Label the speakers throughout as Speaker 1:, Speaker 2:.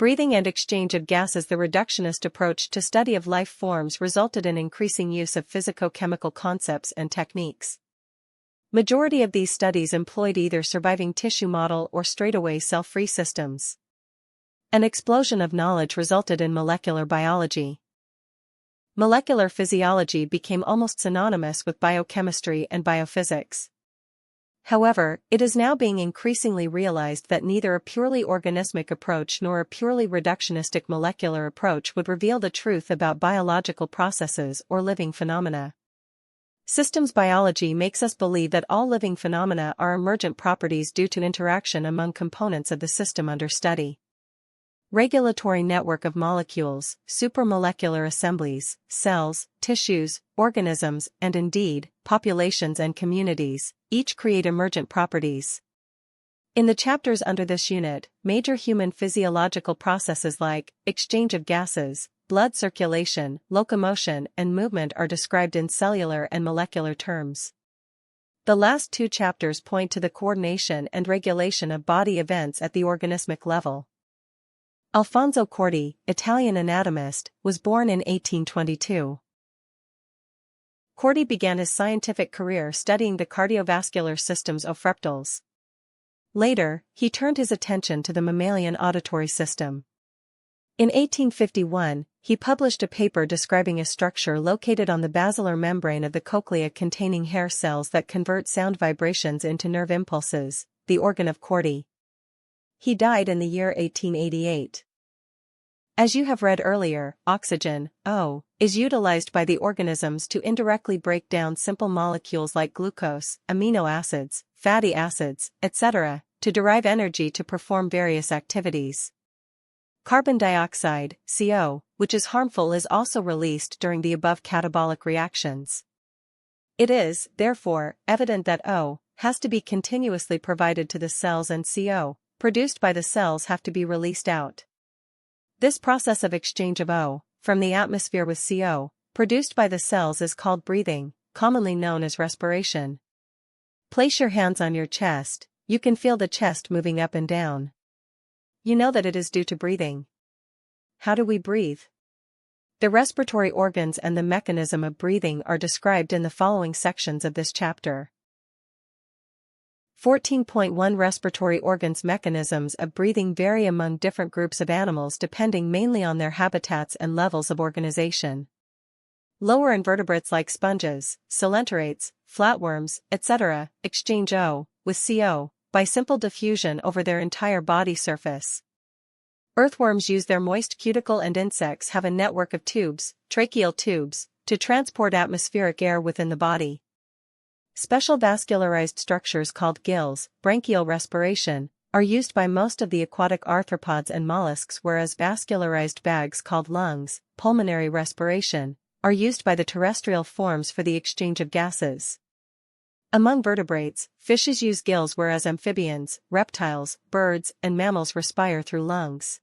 Speaker 1: Breathing and exchange of gases. The reductionist approach to study of life forms resulted in increasing use of physico-chemical concepts and techniques. Majority of these studies employed either surviving tissue model or straightaway cell-free systems. An explosion of knowledge resulted in molecular biology. Molecular physiology became almost synonymous with biochemistry and biophysics. However, it is now being increasingly realized that neither a purely organismic approach nor a purely reductionistic molecular approach would reveal the truth about biological processes or living phenomena. Systems biology makes us believe that all living phenomena are emergent properties due to interaction among components of the system under study. Regulatory network of molecules, supramolecular assemblies, cells, tissues, organisms, and indeed, populations and communities, each create emergent properties. In the chapters under this unit, major human physiological processes like exchange of gases, blood circulation, locomotion, and movement are described in cellular and molecular terms. The last two chapters point to the coordination and regulation of body events at the organismic level. Alfonso Corti, Italian anatomist, was born in 1822. Corti began his scientific career studying the cardiovascular systems of reptiles. Later, he turned his attention to the mammalian auditory system. In 1851, he published a paper describing a structure located on the basilar membrane of the cochlea containing hair cells that convert sound vibrations into nerve impulses, the organ of Corti. He died in the year 1888. As you have read earlier, oxygen, O, is utilized by the organisms to indirectly break down simple molecules like glucose, amino acids, fatty acids, etc., to derive energy to perform various activities. Carbon dioxide, CO, which is harmful, is also released during the above catabolic reactions. It is, therefore, evident that O has to be continuously provided to the cells and CO, produced by the cells, have to be released out. This process of exchange of O from the atmosphere with CO, produced by the cells, is called breathing, commonly known as respiration. Place your hands on your chest, you can feel the chest moving up and down. You know that it is due to breathing. How do we breathe? The respiratory organs and the mechanism of breathing are described in the following sections of this chapter. 14.1 Respiratory organs. Mechanisms of breathing vary among different groups of animals depending mainly on their habitats and levels of organization. Lower invertebrates like sponges, coelenterate, flatworms, etc., exchange O with CO by simple diffusion over their entire body surface. Earthworms use their moist cuticle, and insects have a network of tubes, tracheal tubes, to transport atmospheric air within the body. Special vascularized structures called gills, branchial respiration, are used by most of the aquatic arthropods and mollusks, whereas vascularized bags called lungs, pulmonary respiration, are used by the terrestrial forms for the exchange of gases. Among vertebrates, fishes use gills, whereas amphibians, reptiles, birds, and mammals respire through lungs.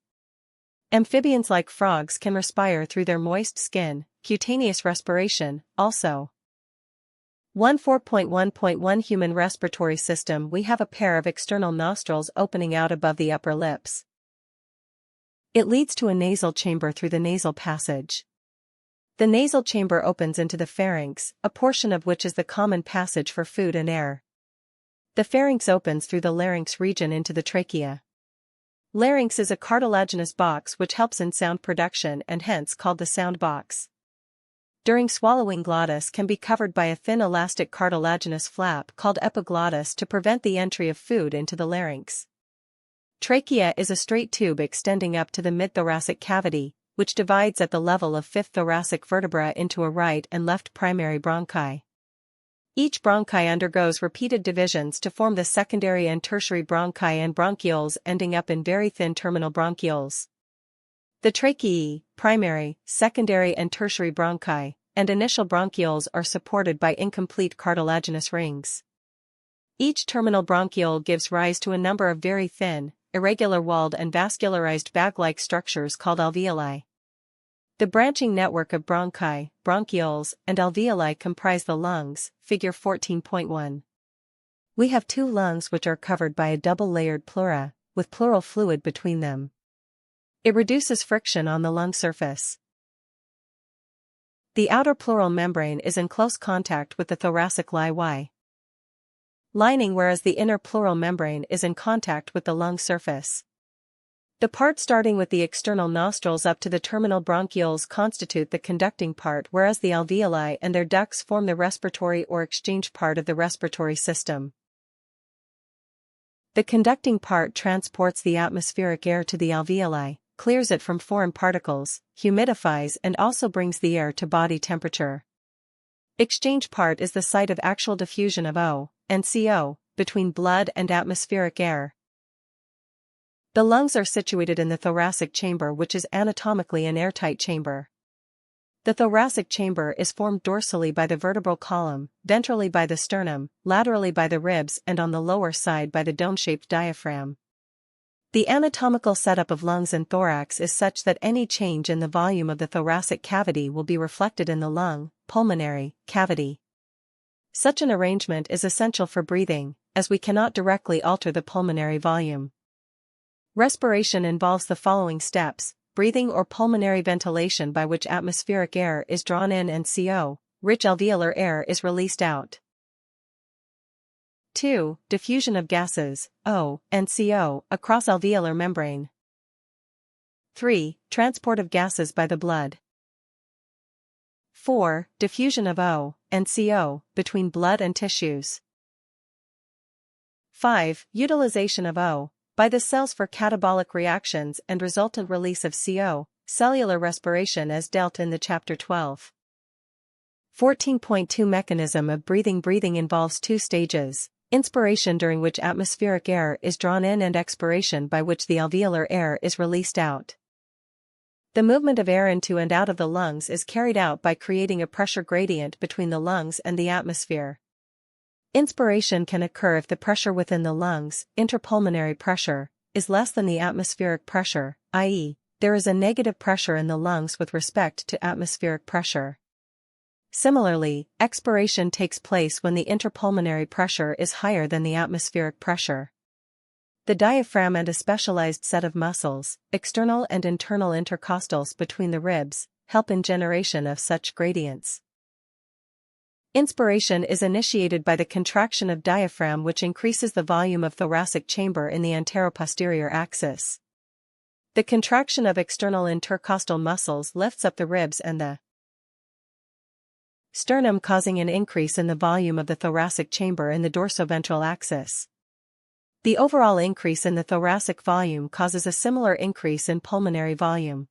Speaker 1: Amphibians like frogs can respire through their moist skin, cutaneous respiration, also. 14.1.1 Human respiratory system. We have a pair of external nostrils opening out above the upper lips. It leads to a nasal chamber through the nasal passage. The nasal chamber opens into the pharynx, a portion of which is the common passage for food and air. The pharynx opens through the larynx region into the trachea. Larynx is a cartilaginous box which helps in sound production and hence called the sound box. During swallowing, glottis can be covered by a thin elastic cartilaginous flap called epiglottis to prevent the entry of food into the larynx. Trachea is a straight tube extending up to the mid-thoracic cavity, which divides at the level of fifth thoracic vertebra into a right and left primary bronchi. Each bronchi undergoes repeated divisions to form the secondary and tertiary bronchi and bronchioles, ending up in very thin terminal bronchioles. The tracheae, primary, secondary and tertiary bronchi, and initial bronchioles are supported by incomplete cartilaginous rings. Each terminal bronchiole gives rise to a number of very thin, irregular-walled and vascularized bag-like structures called alveoli. The branching network of bronchi, bronchioles, and alveoli comprise the lungs, figure 14.1. We have two lungs which are covered by a double-layered pleura, with pleural fluid between them. It reduces friction on the lung surface. The outer pleural membrane is in close contact with the thoracic lining, whereas the inner pleural membrane is in contact with the lung surface. The part starting with the external nostrils up to the terminal bronchioles constitute the conducting part, whereas the alveoli and their ducts form the respiratory or exchange part of the respiratory system. The conducting part transports the atmospheric air to the alveoli, clears it from foreign particles, humidifies, and also brings the air to body temperature. Exchange part is the site of actual diffusion of O and CO between blood and atmospheric air. The lungs are situated in the thoracic chamber, which is anatomically an airtight chamber. The thoracic chamber is formed dorsally by the vertebral column, ventrally by the sternum, laterally by the ribs, and on the lower side by the dome-shaped diaphragm. The anatomical setup of lungs and thorax is such that any change in the volume of the thoracic cavity will be reflected in the lung, pulmonary, cavity. Such an arrangement is essential for breathing, as we cannot directly alter the pulmonary volume. Respiration involves the following steps: breathing or pulmonary ventilation, by which atmospheric air is drawn in and CO, rich alveolar air, is released out. 2. Diffusion of gases, O and CO, across alveolar membrane. 3. Transport of gases by the blood. 4. Diffusion of O and CO between blood and tissues. 5. Utilization of O by the cells for catabolic reactions and resultant release of CO, cellular respiration as dealt in the Chapter 12. 14.2 Mechanism of breathing. Breathing involves two stages: inspiration, during which atmospheric air is drawn in, and expiration, by which the alveolar air is released out. The movement of air into and out of the lungs is carried out by creating a pressure gradient between the lungs and the atmosphere. Inspiration can occur if the pressure within the lungs, interpulmonary pressure, is less than the atmospheric pressure, i.e., there is a negative pressure in the lungs with respect to atmospheric pressure. Similarly, expiration takes place when the interpulmonary pressure is higher than the atmospheric pressure. The diaphragm and a specialized set of muscles, external and internal intercostals between the ribs, help in generation of such gradients. Inspiration is initiated by the contraction of diaphragm, which increases the volume of thoracic chamber in the anteroposterior axis. The contraction of external intercostal muscles lifts up the ribs and the sternum, causing an increase in the volume of the thoracic chamber in the dorsoventral axis. The overall increase in the thoracic volume causes a similar increase in pulmonary volume.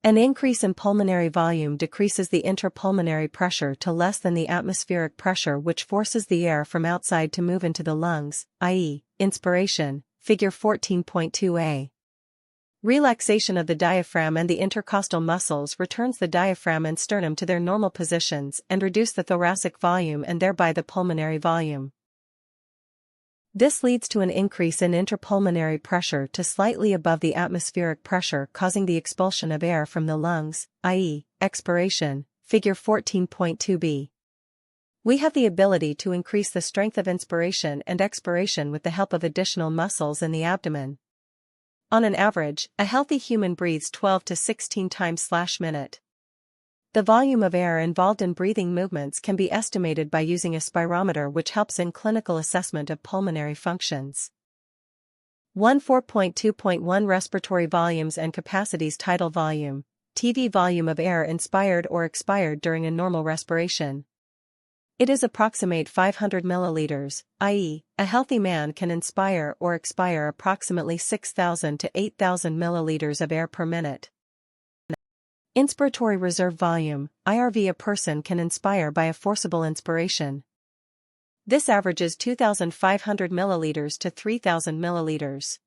Speaker 1: An increase in pulmonary volume decreases the interpulmonary pressure to less than the atmospheric pressure, which forces the air from outside to move into the lungs, i.e., inspiration, figure 14.2a. Relaxation of the diaphragm and the intercostal muscles returns the diaphragm and sternum to their normal positions and reduce the thoracic volume and thereby the pulmonary volume. This leads to an increase in interpulmonary pressure to slightly above the atmospheric pressure, causing the expulsion of air from the lungs, i.e., expiration, figure 14.2b. We have the ability to increase the strength of inspiration and expiration with the help of additional muscles in the abdomen. On an average, a healthy human breathes 12 to 16 times/minute. The volume of air involved in breathing movements can be estimated by using a spirometer, which helps in clinical assessment of pulmonary functions. 14.2.1 Respiratory volumes and capacities. Tidal volume, TV, volume of air inspired or expired during a normal respiration. It is approximate 500 milliliters, i.e., a healthy man can inspire or expire approximately 6,000 to 8,000 milliliters of air per minute. Inspiratory reserve volume, IRV, a person can inspire by a forcible inspiration. This averages 2,500 milliliters to 3,000 milliliters.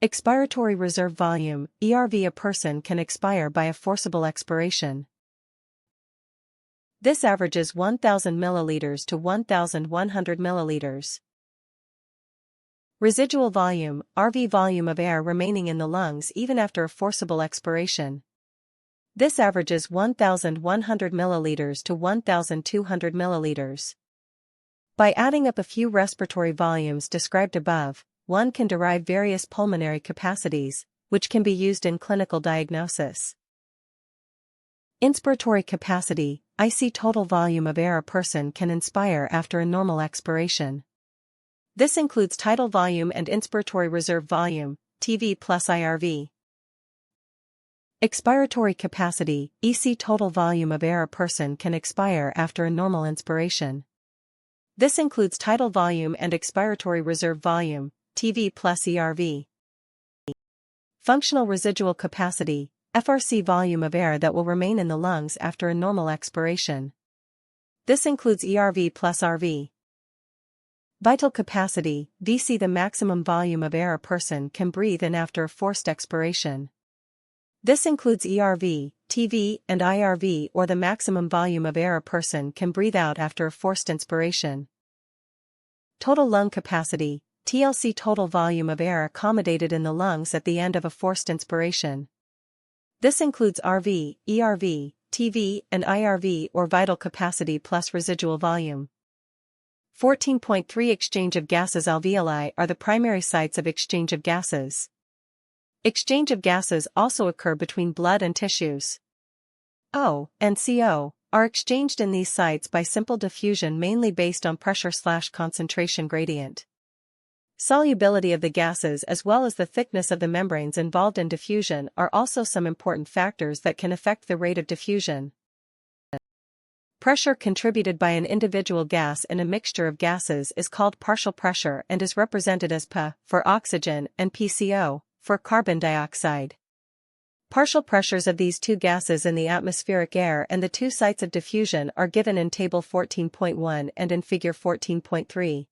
Speaker 1: Expiratory reserve volume, ERV, a person can expire by a forcible expiration. This averages 1,000 milliliters to 1,100 milliliters. Residual volume, RV, volume of air remaining in the lungs even after a forcible expiration. This averages 1,100 milliliters to 1,200 milliliters. By adding up a few respiratory volumes described above, one can derive various pulmonary capacities, which can be used in clinical diagnosis. Inspiratory capacity, IC total volume of air a person can inspire after a normal expiration. This includes tidal volume and inspiratory reserve volume, TV plus IRV. Expiratory capacity, EC total volume of air a person can expire after a normal inspiration. This includes tidal volume and expiratory reserve volume, TV plus ERV. Functional residual capacity, FRC volume of air that will remain in the lungs after a normal expiration. This includes ERV plus RV. Vital capacity, VC the maximum volume of air a person can breathe in after a forced expiration. This includes ERV, TV, and IRV or the maximum volume of air a person can breathe out after a forced inspiration. Total lung capacity, TLC total volume of air accommodated in the lungs at the end of a forced inspiration. This includes RV, ERV, TV, and IRV or vital capacity plus residual volume. 14.3 Exchange of gases. Alveoli are the primary sites of exchange of gases. Exchange of gases also occur between blood and tissues. O and CO are exchanged in these sites by simple diffusion mainly based on pressure/concentration gradient. Solubility of the gases as well as the thickness of the membranes involved in diffusion are also some important factors that can affect the rate of diffusion. Pressure contributed by an individual gas in a mixture of gases is called partial pressure and is represented as P for oxygen and PCO for carbon dioxide. Partial pressures of these two gases in the atmospheric air and the two sites of diffusion are given in Table 14.1 and in Figure 14.3.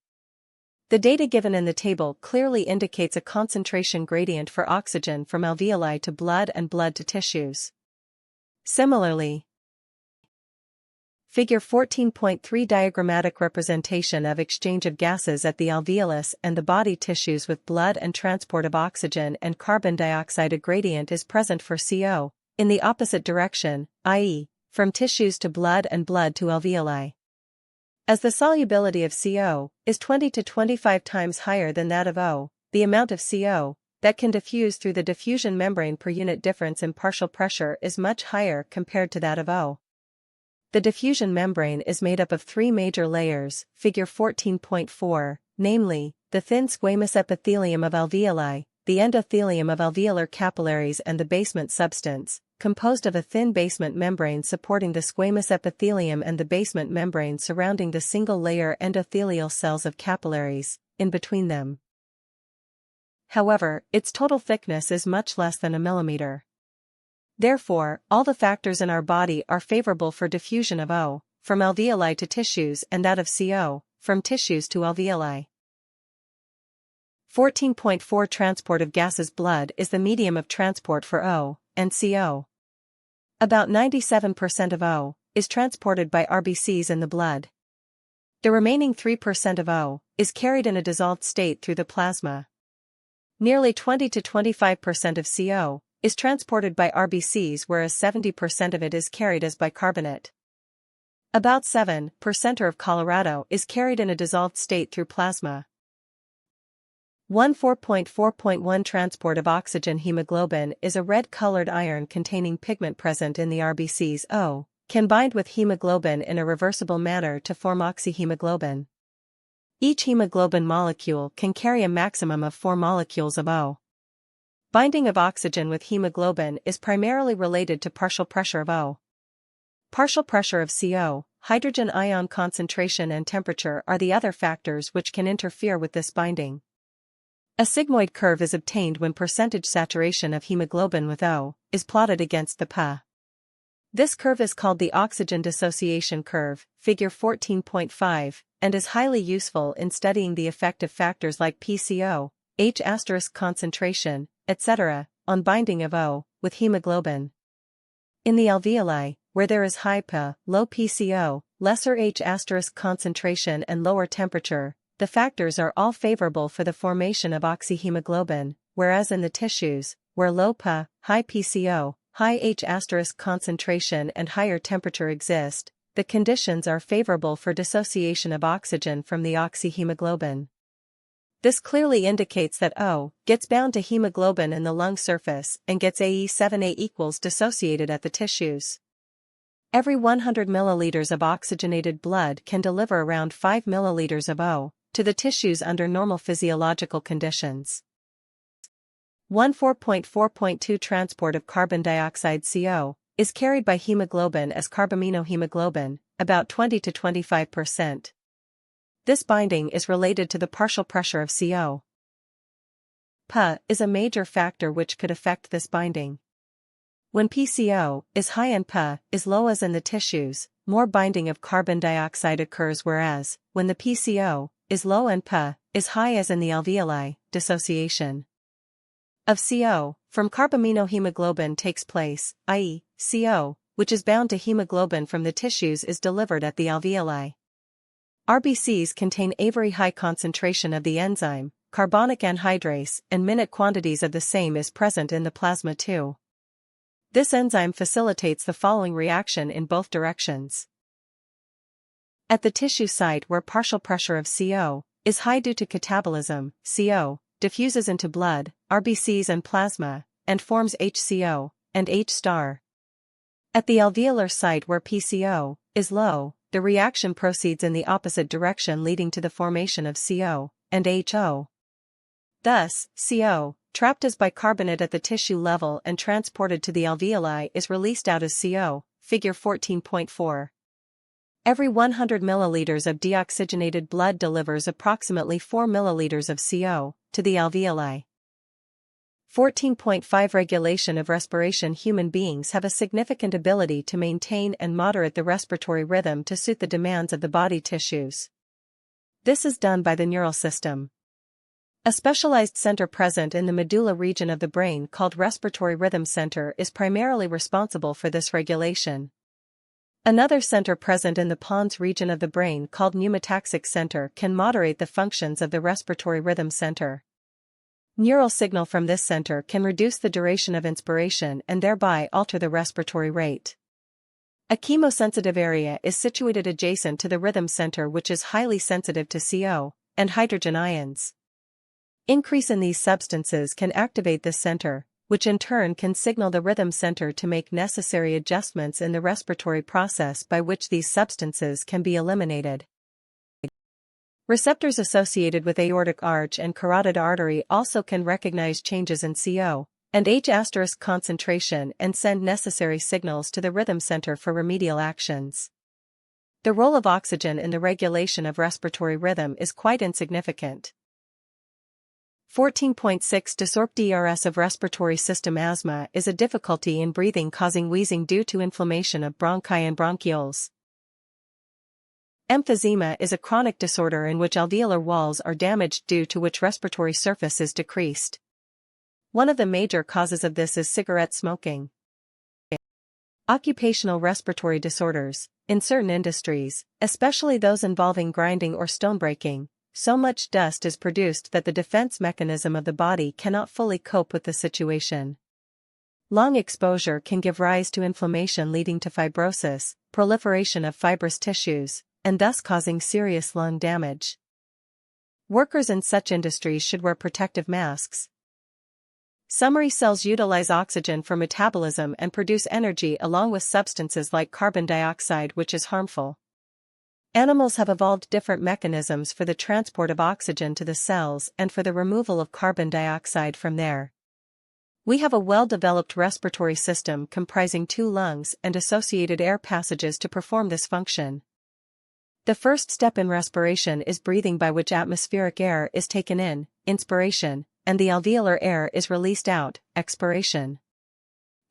Speaker 1: The data given in the table clearly indicates a concentration gradient for oxygen from alveoli to blood and blood to tissues. Similarly, Figure 14.3 diagrammatic representation of exchange of gases at the alveolus and the body tissues with blood and transport of oxygen and carbon dioxide. A gradient is present for CO, in the opposite direction, i.e., from tissues to blood and blood to alveoli. As the solubility of CO is 20 to 25 times higher than that of O, the amount of CO that can diffuse through the diffusion membrane per unit difference in partial pressure is much higher compared to that of O. The diffusion membrane is made up of three major layers, Figure 14.4, namely, the thin squamous epithelium of alveoli, the endothelium of alveolar capillaries and the basement substance, composed of a thin basement membrane supporting the squamous epithelium and the basement membrane surrounding the single-layer endothelial cells of capillaries, in between them. However, its total thickness is much less than a millimeter. Therefore, all the factors in our body are favorable for diffusion of O, from alveoli to tissues and that of CO, from tissues to alveoli. 14.4 Transport of gases. Blood is the medium of transport for O and CO. About 97% of O is transported by RBCs in the blood. The remaining 3% of O is carried in a dissolved state through the plasma. Nearly 20 to 25% of CO is transported by RBCs, whereas 70% of it is carried as bicarbonate. About 7% of Colorado is carried in a dissolved state through plasma. 14.4.1 Transport of oxygen. Hemoglobin is a red-colored iron containing pigment present in the RBCs. O can bind with hemoglobin in a reversible manner to form oxyhemoglobin. Each hemoglobin molecule can carry a maximum of 4 molecules of O. Binding of oxygen with hemoglobin is primarily related to partial pressure of O. Partial pressure of CO, hydrogen ion concentration and temperature are the other factors which can interfere with this binding. A sigmoid curve is obtained when percentage saturation of hemoglobin with O is plotted against the PA. This curve is called the oxygen dissociation curve, Figure 14.5, and is highly useful in studying the effect of factors like PCO, H** concentration, etc., on binding of O with hemoglobin. In the alveoli, where there is high PA, low PCO, lesser H** concentration and lower temperature, the factors are all favorable for the formation of oxyhemoglobin, whereas in the tissues, where low PA, high PCO, high H** concentration and higher temperature exist, the conditions are favorable for dissociation of oxygen from the oxyhemoglobin. This clearly indicates that O gets bound to hemoglobin in the lung surface and gets AE7A equals dissociated at the tissues. Every 100 milliliters of oxygenated blood can deliver around 5 milliliters of O to the tissues under normal physiological conditions. 14.4.2 Transport of carbon dioxide CO is carried by hemoglobin as carbaminohemoglobin, about 20 to 25%. This binding is related to the partial pressure of CO. P is a major factor which could affect this binding. When PCO is high and P is low as in the tissues, more binding of carbon dioxide occurs, whereas, when the PCO is low and P is high as in the alveoli, dissociation of CO from carbaminohemoglobin takes place, i.e., CO, which is bound to hemoglobin from the tissues, is delivered at the alveoli. RBCs contain a very high concentration of the enzyme, carbonic anhydrase, and minute quantities of the same is present in the plasma too. This enzyme facilitates the following reaction in both directions. At the tissue site where partial pressure of CO is high due to catabolism, CO diffuses into blood, RBCs and plasma, and forms HCO and H*. At the alveolar site where PCO is low, the reaction proceeds in the opposite direction, leading to the formation of CO and HO. Thus, CO, trapped as bicarbonate at the tissue level and transported to the alveoli, is released out as CO, figure 14.4. Every 100 milliliters of deoxygenated blood delivers approximately 4 milliliters of CO to the alveoli. 14.5 Regulation of respiration. Human beings have a significant ability to maintain and moderate the respiratory rhythm to suit the demands of the body tissues. This is done by the neural system. A specialized center present in the medulla region of the brain called respiratory rhythm center is primarily responsible for this regulation. Another center present in the pons region of the brain called pneumataxic center can moderate the functions of the respiratory rhythm center. Neural signal from this center can reduce the duration of inspiration and thereby alter the respiratory rate. A chemosensitive area is situated adjacent to the rhythm center, which is highly sensitive to CO and hydrogen ions. Increase in these substances can activate this center, which in turn can signal the rhythm center to make necessary adjustments in the respiratory process by which these substances can be eliminated. Receptors associated with aortic arch and carotid artery also can recognize changes in CO and H* concentration and send necessary signals to the rhythm center for remedial actions. The role of oxygen in the regulation of respiratory rhythm is quite insignificant. 14.6 Desorption DRS of respiratory system. Asthma is a difficulty in breathing causing wheezing due to inflammation of bronchi and bronchioles. Emphysema is a chronic disorder in which alveolar walls are damaged, due to which respiratory surface is decreased. One of the major causes of this is cigarette smoking. Occupational respiratory disorders. In certain industries, especially those involving grinding or stonebreaking, so much dust is produced that the defense mechanism of the body cannot fully cope with the situation. Long exposure can give rise to inflammation, leading to fibrosis, proliferation of fibrous tissues, and thus causing serious lung damage. Workers in such industries should wear protective masks. Summary: cells utilize oxygen for metabolism and produce energy along with substances like carbon dioxide, which is harmful. Animals have evolved different mechanisms for the transport of oxygen to the cells and for the removal of carbon dioxide from there. We have a well-developed respiratory system comprising 2 lungs and associated air passages to perform this function. The first step in respiration is breathing, by which atmospheric air is taken in, inspiration, and the alveolar air is released out, expiration.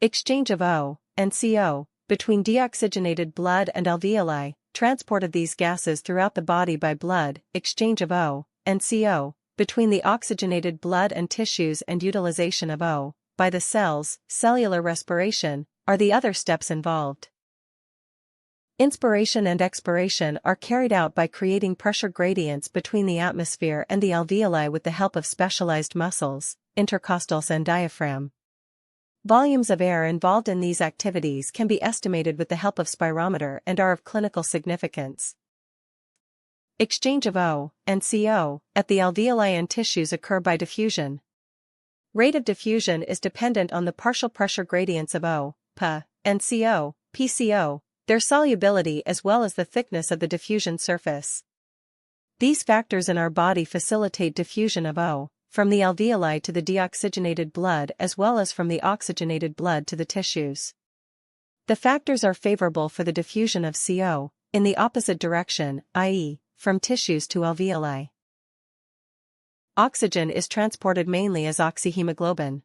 Speaker 1: Exchange of O and CO between deoxygenated blood and alveoli, transport of these gases throughout the body by blood, exchange of O and CO between the oxygenated blood and tissues, and utilization of O by the cells, cellular respiration, are the other steps involved. Inspiration and expiration are carried out by creating pressure gradients between the atmosphere and the alveoli with the help of specialized muscles, intercostals and diaphragm. Volumes of air involved in these activities can be estimated with the help of spirometer and are of clinical significance. Exchange of O and CO at the alveoli and tissues occur by diffusion. Rate of diffusion is dependent on the partial pressure gradients of O, P, and CO, PCO, their solubility as well as the thickness of the diffusion surface. These factors in our body facilitate diffusion of O, from the alveoli to the deoxygenated blood as well as from the oxygenated blood to the tissues. The factors are favorable for the diffusion of CO, in the opposite direction, i.e., from tissues to alveoli. Oxygen is transported mainly as oxyhemoglobin.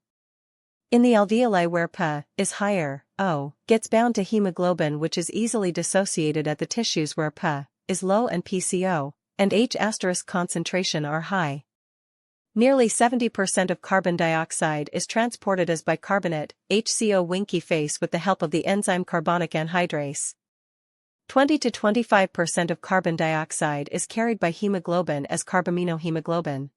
Speaker 1: In the alveoli where P is higher, O gets bound to hemoglobin which is easily dissociated at the tissues where P is low and PCO and H** concentration are high. Nearly 70% of carbon dioxide is transported as bicarbonate, HCO winky face with the help of the enzyme carbonic anhydrase. 20 to 25% of carbon dioxide is carried by hemoglobin as carbaminohemoglobin.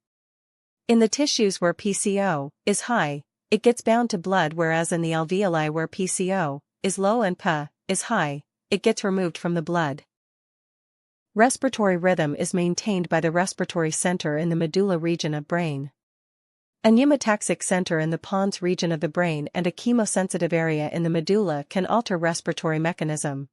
Speaker 1: In the tissues where PCO is high, it gets bound to blood, whereas in the alveoli where PCO is low and P is high, it gets removed from the blood. Respiratory rhythm is maintained by the respiratory center in the medulla region of brain. A pneumataxic center in the pons region of the brain and a chemosensitive area in the medulla can alter respiratory mechanism.